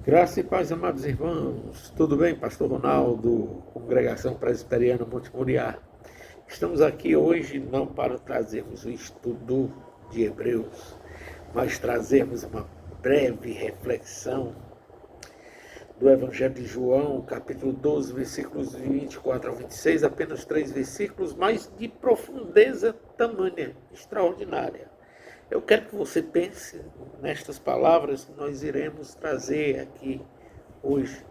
Graça e paz, amados irmãos. Tudo bem, Pastor Ronaldo, Congregação Presbiteriana Monte Moriá. Estamos aqui hoje não para trazermos o estudo de Hebreus, mas trazermos uma breve reflexão do Evangelho de João, capítulo 12, versículos 24 ao 26, apenas 3 versículos, mas de profundeza tamanha, extraordinária. Eu quero que você pense nestas palavras que nós iremos trazer aqui hoje.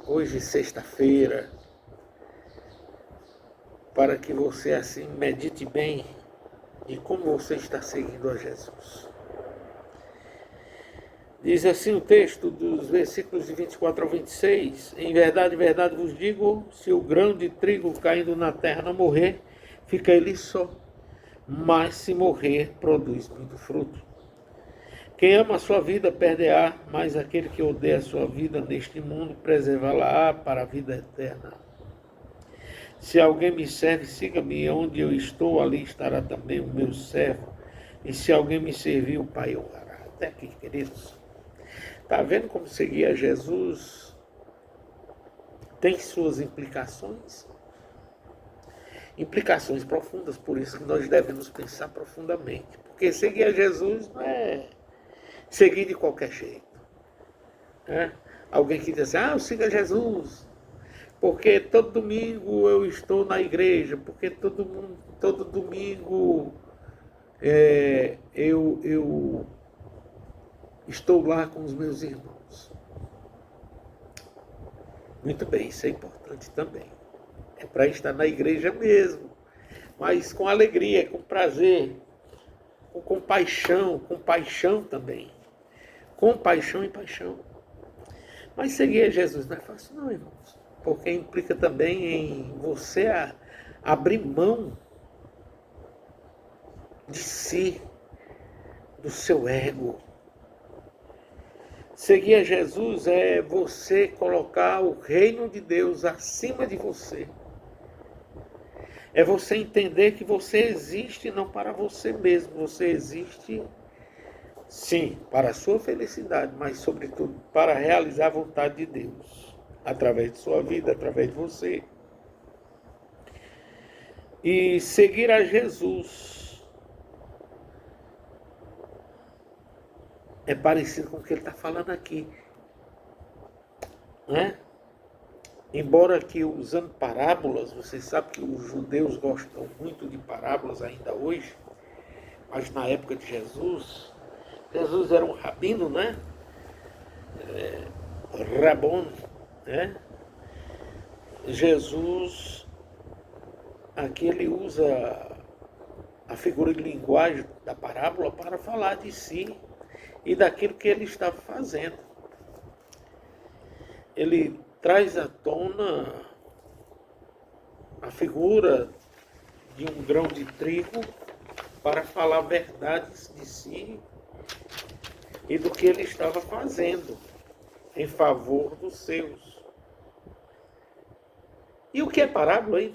Hoje, sexta-feira, para que você assim medite bem de como você está seguindo a Jesus. Diz assim o texto dos versículos de 24 ao 26. Em verdade, verdade vos digo, se o grão de trigo caindo na terra não morrer, fica ele só. Mas se morrer, produz muito fruto. Quem ama a sua vida perde-a, mas aquele que odeia a sua vida neste mundo preservá-la-á para a vida eterna. Se alguém me serve, siga-me, onde eu estou, ali estará também o meu servo. E se alguém me servir, o Pai honrará. Até aqui, queridos. Está vendo como seguir a Jesus tem suas implicações? Implicações profundas, por isso que nós devemos pensar profundamente. Porque seguir a Jesus não é seguir de qualquer jeito. Alguém que diz assim, eu sigo a Jesus, porque todo domingo eu estou na igreja, porque todo domingo eu estou lá com os meus irmãos. Muito bem, isso é importante também. É para estar na igreja mesmo, mas com alegria, com prazer, com paixão também. Com paixão e paixão. Mas seguir a Jesus não é fácil não, irmãos. Porque implica também em você abrir mão de si, do seu ego. Seguir a Jesus é você colocar o reino de Deus acima de você. É você entender que você existe não para você mesmo, você existe, sim, para a sua felicidade, mas sobretudo para realizar a vontade de Deus, através de sua vida, através de você. E seguir a Jesus é parecido com o que ele está falando aqui, né? Embora que usando parábolas, vocês sabem que os judeus gostam muito de parábolas ainda hoje, mas na época de Jesus era um rabino, né? Rabon, né? Jesus, aqui ele usa a figura de linguagem da parábola para falar de si e daquilo que ele estava fazendo. Ele traz à tona a figura de um grão de trigo para falar verdades de si e do que ele estava fazendo em favor dos seus. E o que é parábola aí?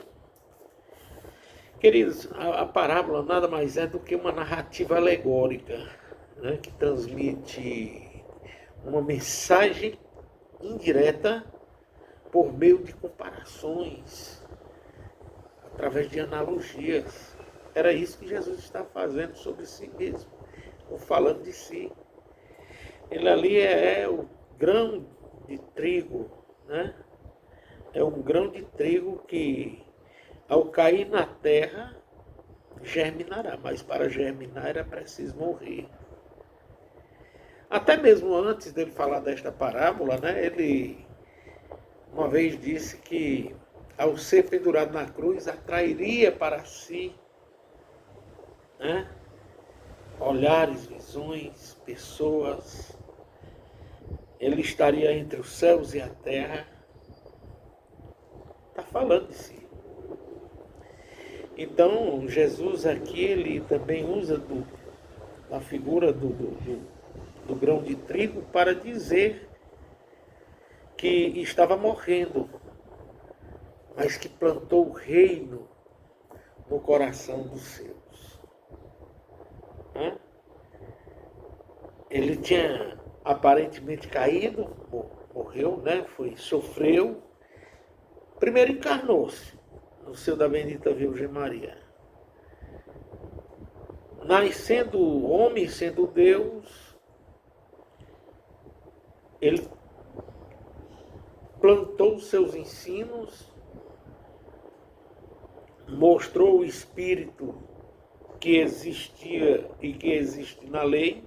Queridos, a parábola nada mais é do que uma narrativa alegórica, né, que transmite uma mensagem indireta por meio de comparações, através de analogias. Era isso que Jesus está fazendo sobre si mesmo, ou falando de si. Ele ali é o grão de trigo, né? É um grão de trigo que, ao cair na terra, germinará. Mas para germinar era preciso morrer. Até mesmo antes dele falar desta parábola, né? Ele uma vez disse que, ao ser pendurado na cruz, atrairia para si, né, olhares, visões, pessoas. Ele estaria entre os céus e a terra. Está falando de si. Então, Jesus aqui, ele também usa a figura do grão de trigo para dizer que estava morrendo, mas que plantou o reino no coração dos seus. Ele tinha aparentemente caído, morreu, né? Sofreu. Primeiro encarnou-se no seio da bendita Virgem Maria. Nascendo homem, sendo Deus, ele plantou os seus ensinos, mostrou o Espírito que existia e que existe na lei,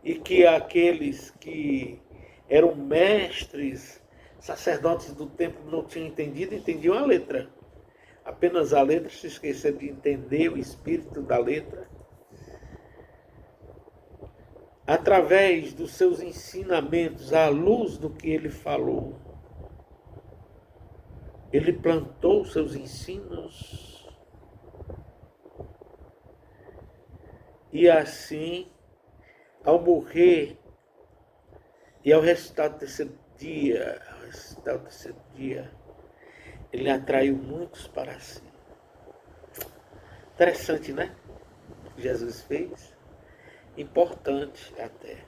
e que aqueles que eram mestres, sacerdotes do templo não tinham entendido, entendiam a letra. Apenas a letra, se esqueceram de entender o espírito da letra. Através dos seus ensinamentos, à luz do que ele falou, ele plantou seus ensinos e assim, ao morrer e ao ressuscitar do terceiro dia, ele atraiu muitos para si. Interessante, né? Jesus fez. Importante até.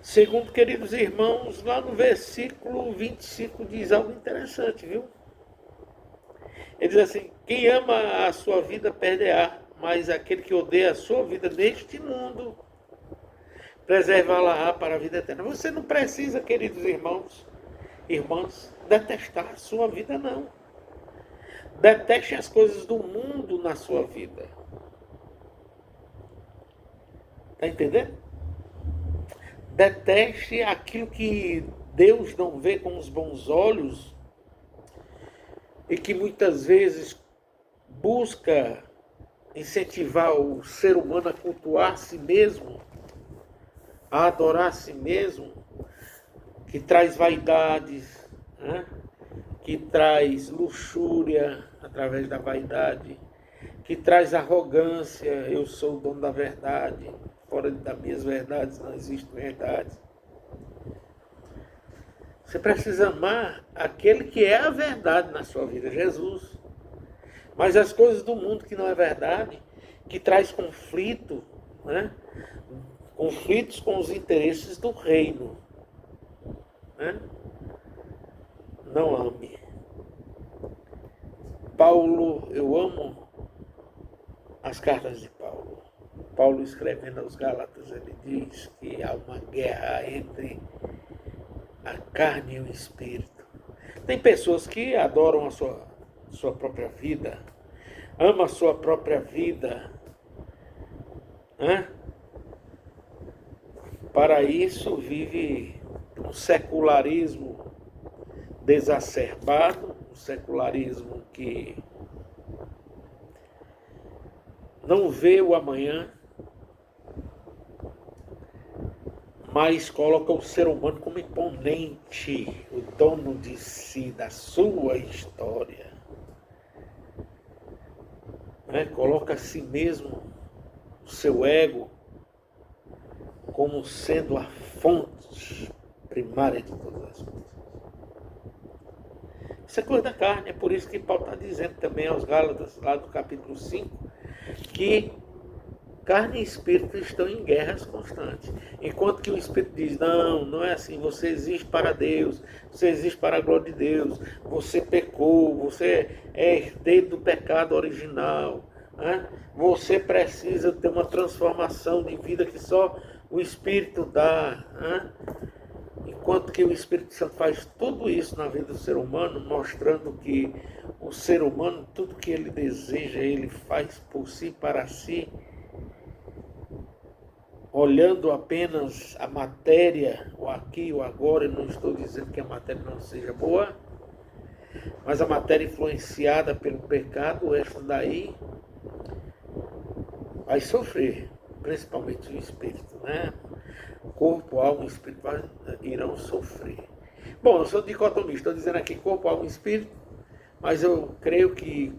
Segundo, queridos irmãos, lá no versículo 25 diz algo interessante, viu? Ele diz assim: quem ama a sua vida perderá, mas aquele que odeia a sua vida neste mundo preservá-la para a vida eterna. Você não precisa, queridos irmãos, irmãs, detestar a sua vida, não. Deteste as coisas do mundo na sua vida. Está entendendo? Deteste aquilo que Deus não vê com os bons olhos e que muitas vezes busca incentivar o ser humano a cultuar a si mesmo, a adorar a si mesmo, que traz vaidades, né? Que traz luxúria através da vaidade, que traz arrogância, eu sou o dono da verdade, fora das minhas verdades não existe verdade. Você precisa amar aquele que é a verdade na sua vida, Jesus. Mas as coisas do mundo que não é verdade, que traz conflito, né? Conflitos com os interesses do reino, né? Não ame. Paulo, eu amo as cartas de Paulo. Paulo, escrevendo aos Gálatas, ele diz que há uma guerra entre a carne e o espírito. Tem pessoas que adoram a sua própria vida, amam a sua própria vida, né? Para isso vive um secularismo desacerbado, um secularismo que não vê o amanhã, mas coloca o ser humano como imponente, o dono de si, da sua história. Né? Coloca a si mesmo, o seu ego, como sendo a fonte primária de todas as coisas. Isso é coisa da carne, é por isso que Paulo está dizendo também aos Gálatas, lá do capítulo 5, que carne e espírito estão em guerras constantes. Enquanto que o espírito diz, não é assim, você existe para Deus, você existe para a glória de Deus, você pecou, você é herdeiro do pecado original, né? Você precisa ter uma transformação de vida que só o Espírito dá, né? Enquanto que o Espírito Santo faz tudo isso na vida do ser humano, mostrando que o ser humano, tudo que ele deseja, ele faz por si, para si, olhando apenas a matéria, o aqui, o agora. Eu não estou dizendo que a matéria não seja boa, mas a matéria influenciada pelo pecado, essa daí vai sofrer, principalmente o espírito, né? Corpo, alma e espírito irão sofrer. Bom, eu sou dicotomista, estou dizendo aqui corpo, alma e espírito, mas eu creio que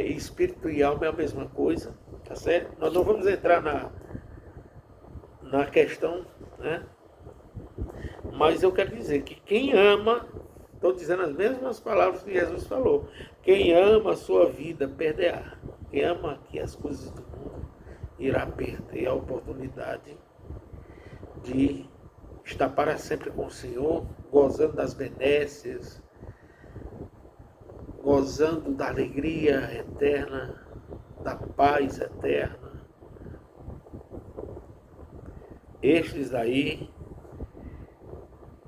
espírito e alma é a mesma coisa, tá certo? Nós não vamos entrar na questão, né? Mas eu quero dizer que quem ama, estou dizendo as mesmas palavras que Jesus falou, quem ama a sua vida perderá. Quem ama aqui as coisas do mundo irá perder a oportunidade de estar para sempre com o Senhor, gozando das benécias, gozando da alegria eterna, da paz eterna. Estes daí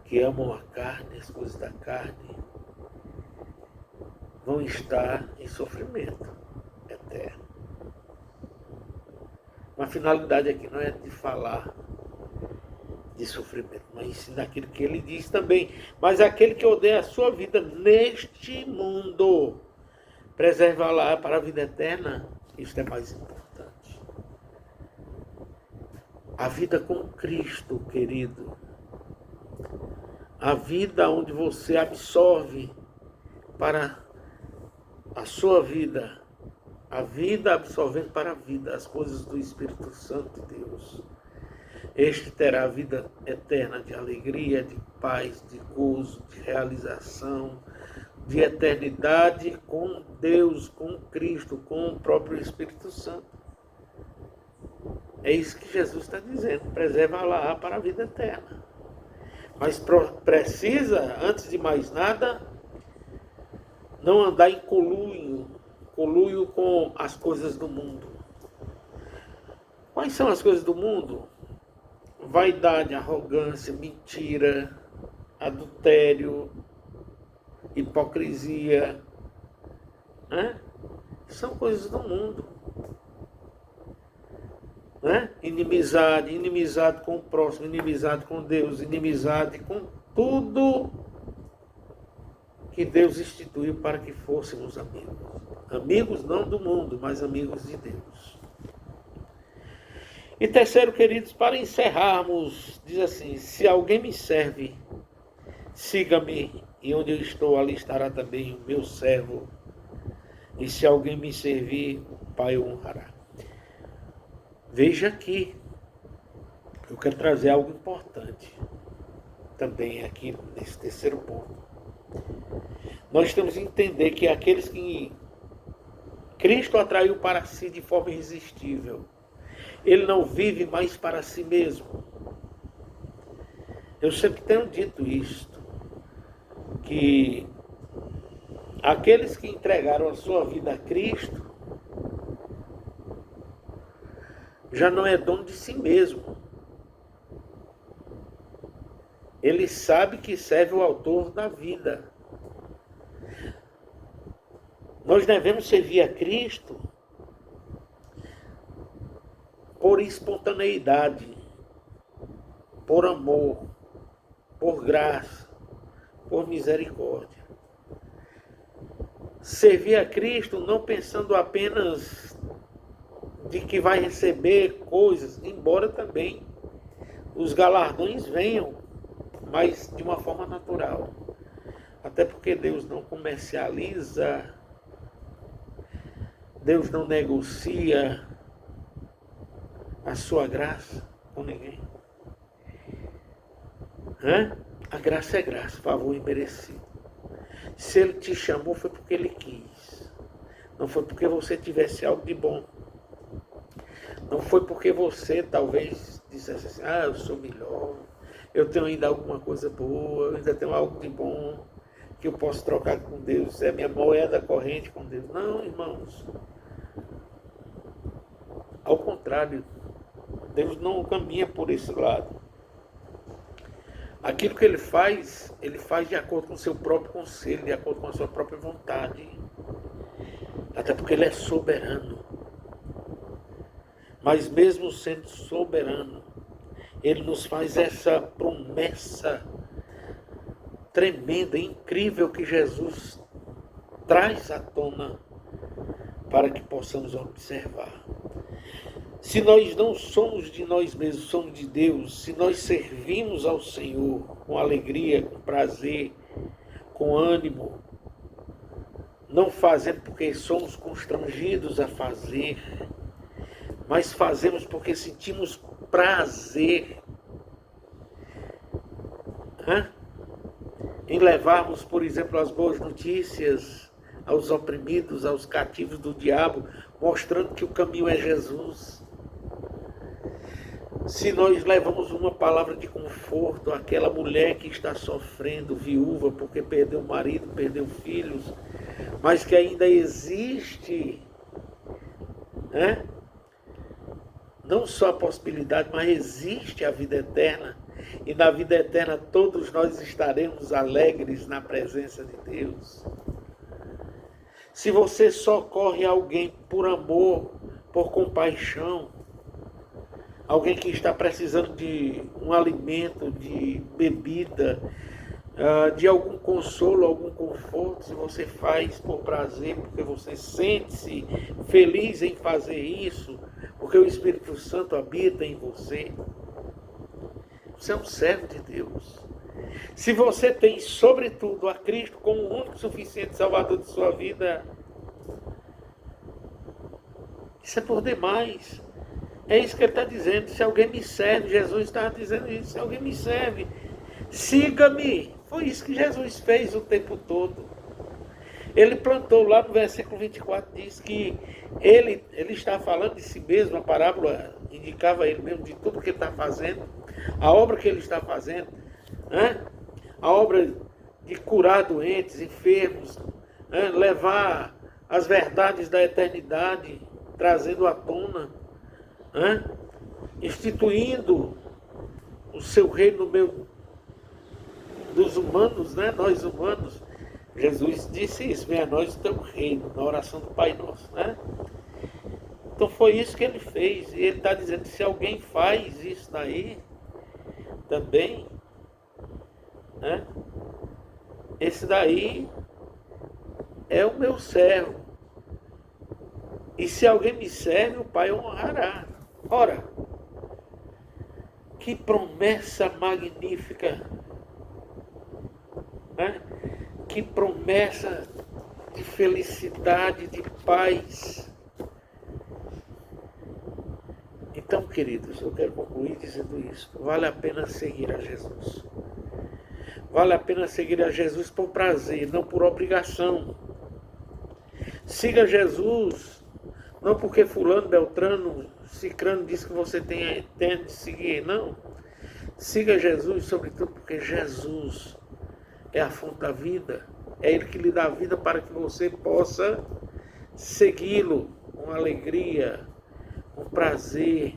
que amam a carne, as coisas da carne, vão estar em sofrimento eterno. A finalidade aqui não é de falar de sofrimento, mas ensinar aquilo que ele diz também. Mas aquele que odeia a sua vida neste mundo, preserva-la para a vida eterna, isto é mais importante. A vida com Cristo, querido. A vida onde você absorve para a sua vida. A vida absorvendo para a vida as coisas do Espírito Santo de Deus. Este terá a vida eterna de alegria, de paz, de gozo, de realização, de eternidade com Deus, com Cristo, com o próprio Espírito Santo. É isso que Jesus está dizendo, preserva-la para a vida eterna. Mas precisa, antes de mais nada, não andar em conluio com as coisas do mundo. Quais são as coisas do mundo? Vaidade, arrogância, mentira, adultério, hipocrisia. São coisas do mundo. Inimizade com o próximo, inimizade com Deus, inimizade com tudo que Deus instituiu para que fôssemos amigos. Amigos não do mundo, mas amigos de Deus. E terceiro, queridos, para encerrarmos, diz assim: se alguém me serve, siga-me, e onde eu estou, ali estará também o meu servo. E se alguém me servir, o Pai o honrará. Veja aqui, eu quero trazer algo importante também aqui nesse terceiro ponto. Nós temos que entender que aqueles que Cristo atraiu para si de forma irresistível, ele não vive mais para si mesmo. Eu sempre tenho dito isto, que aqueles que entregaram a sua vida a Cristo já não é dono de si mesmo. Ele sabe que serve o autor da vida. Nós devemos servir a Cristo por espontaneidade, por amor, por graça, por misericórdia. Servir a Cristo não pensando apenas de que vai receber coisas, embora também os galardões venham, mas de uma forma natural. Até porque Deus não comercializa, Deus não negocia a sua graça com ninguém. A graça é graça, favor imerecido. Se Ele te chamou, foi porque Ele quis. Não foi porque você tivesse algo de bom. Não foi porque você talvez dissesse assim: eu sou melhor, eu tenho ainda alguma coisa boa, eu ainda tenho algo de bom que eu posso trocar com Deus, é minha moeda corrente com Deus. Não, irmãos. Ao contrário, Deus não caminha por esse lado. Aquilo que Ele faz de acordo com o seu próprio conselho, de acordo com a sua própria vontade. Até porque Ele é soberano. Mas mesmo sendo soberano, Ele nos faz essa promessa tremenda, incrível, que Jesus traz à tona para que possamos observar. Se nós não somos de nós mesmos, somos de Deus, se nós servimos ao Senhor com alegria, com prazer, com ânimo, não fazendo porque somos constrangidos a fazer, mas fazemos porque sentimos prazer em levarmos, por exemplo, as boas notícias aos oprimidos, aos cativos do diabo, mostrando que o caminho é Jesus. se nós levamos uma palavra de conforto àquela mulher que está sofrendo, viúva, porque perdeu o marido, perdeu filhos, mas que ainda existe, né? Não só a possibilidade, mas existe a vida eterna. E na vida eterna todos nós estaremos alegres na presença de Deus. Se você socorre alguém por amor, por compaixão, alguém que está precisando de um alimento, de bebida, de algum consolo, algum conforto, se você faz por prazer, porque você sente-se feliz em fazer isso, porque o Espírito Santo habita em você, você é um servo de Deus. Se você tem, sobretudo, a Cristo como o único suficiente Salvador de sua vida, isso é por demais. É isso que ele está dizendo. Se alguém me serve, Jesus está dizendo isso. Se alguém me serve, siga-me. Foi isso que Jesus fez o tempo todo. Ele plantou lá no versículo 24, diz que ele está falando de si mesmo, a parábola indicava ele mesmo de tudo que ele está fazendo, a obra que ele está fazendo, né? A obra de curar doentes, enfermos, né? Levar as verdades da eternidade, trazendo à tona, né? Instituindo o seu reino no meio dos humanos, né? Nós humanos. Jesus disse isso: venha a nós o teu reino, na oração do Pai Nosso, né? Então foi isso que ele fez. E ele está dizendo que se alguém faz isso daí também, né? Esse daí é o meu servo. E se alguém me serve, o Pai honrará. Ora, que promessa magnífica, né? Que promessa de felicidade, de paz. Então, queridos, eu quero concluir dizendo isso. Vale a pena seguir a Jesus. Vale a pena seguir a Jesus por prazer, não por obrigação. Siga Jesus, não porque fulano, beltrano, cicrano diz que você tem de seguir, não. Siga Jesus, sobretudo porque Jesus é a fonte da vida. É Ele que lhe dá a vida para que você possa segui-lo com alegria, com prazer,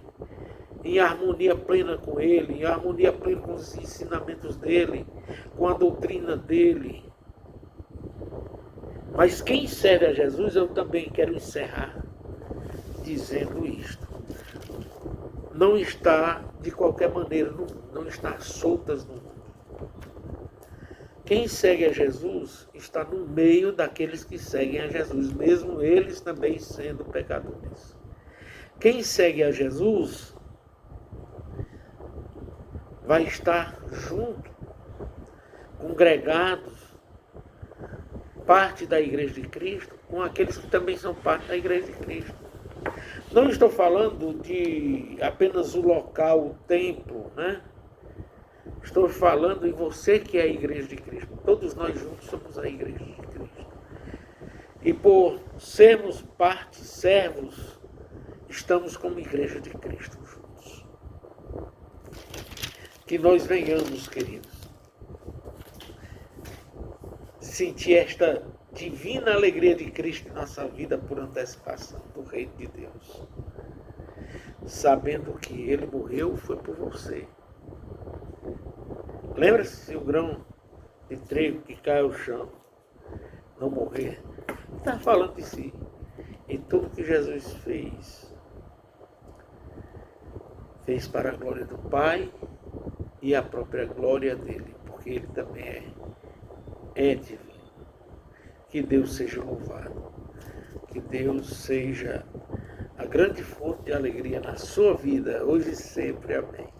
em harmonia plena com Ele, em harmonia plena com os ensinamentos dEle, com a doutrina dEle. Mas quem serve a Jesus, eu também quero encerrar dizendo isto. Não está, de qualquer maneira, não está soltas no mundo. Quem segue a Jesus está no meio daqueles que seguem a Jesus, mesmo eles também sendo pecadores. Quem segue a Jesus vai estar junto, congregados, parte da Igreja de Cristo, com aqueles que também são parte da Igreja de Cristo. Não estou falando de apenas o local, o templo, né? Estou falando em você que é a Igreja de Cristo. Todos nós juntos somos a Igreja de Cristo. E por sermos parte, servos, estamos como Igreja de Cristo juntos. Que nós venhamos, queridos, sentir esta divina alegria de Cristo em nossa vida por antecipação do Reino de Deus. Sabendo que Ele morreu foi por você. Lembra-se se o grão de trigo que cai ao chão não morrer? Ele está falando de si. Em tudo que Jesus fez para a glória do Pai e a própria glória dele, porque ele também é divino. Que Deus seja louvado. Que Deus seja a grande fonte de alegria na sua vida, hoje e sempre. Amém.